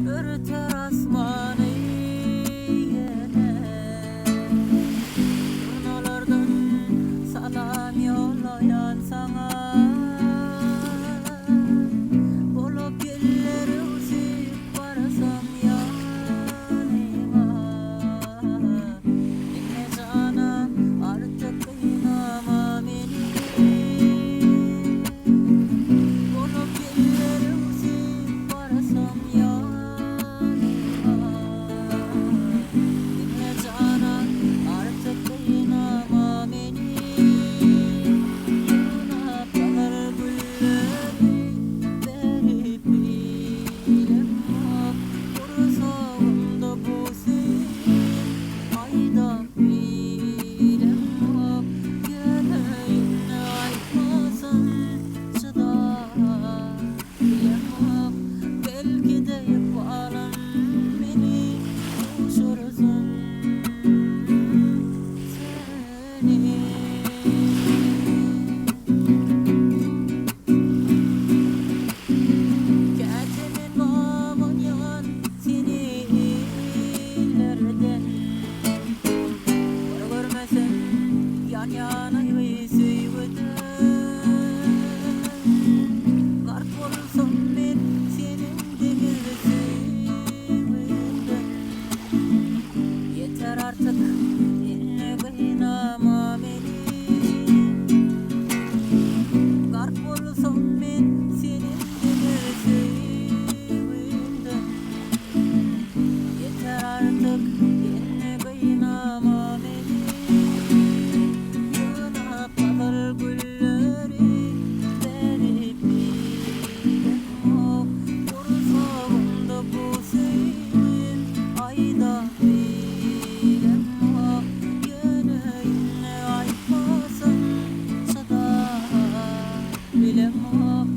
örter asmanı yine. Turnalardan salam yollayan sana, bolup gülleri usip barasam yanıma. Dinle canan, artık kıynama beni. Bolup gülleri usip barasam yanıma. Dinle canan, artık kıynama beni. Yanıp kalır gülleri verip bilemem. Kursağımda bu senin ayda bilemem. Yüreğine aytmasam çıdar bilemem. Belki de yaparım beni uçursun seni. Gecenin babın yan seni illerden. Onu görmesen yan yana sevdim. Kart olsam ben senin demir sevdim. Yeter artık dinle kıynama beni. Kart olsam ben senin demir sevdim. Yeter artık dinle kıynama beni. Yanıp kalır gülleri verip bilemem. Kursağımda bu senin ayda bilemem. Yüreğine aytmasam çıdar bilemem.